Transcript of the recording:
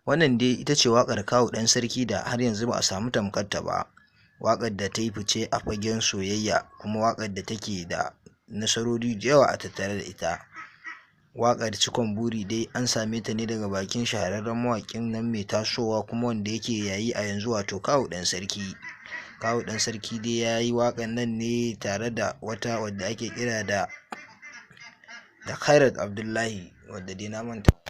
Wannan dai ita ce waƙar Kawu Ɗan Sarki da har yanzu ba a samu tamkarta ba. Waƙar da ta yi fice a fagen soyayya, kuma waƙar da take da nasarori da yawa a tattare da ita. Waƙar Cikon Buri dai an same ta ne daga bakin shahararren mawaƙin nan mai tasowa kuma wanda yake yayi a yanzu, wato Kawu Ɗan Sarki. Kawu Ɗan Sarki dai ya yi waƙar nan ne tare da wata wadda ake kira da Khairat Abdullahi, wadda dai na manta.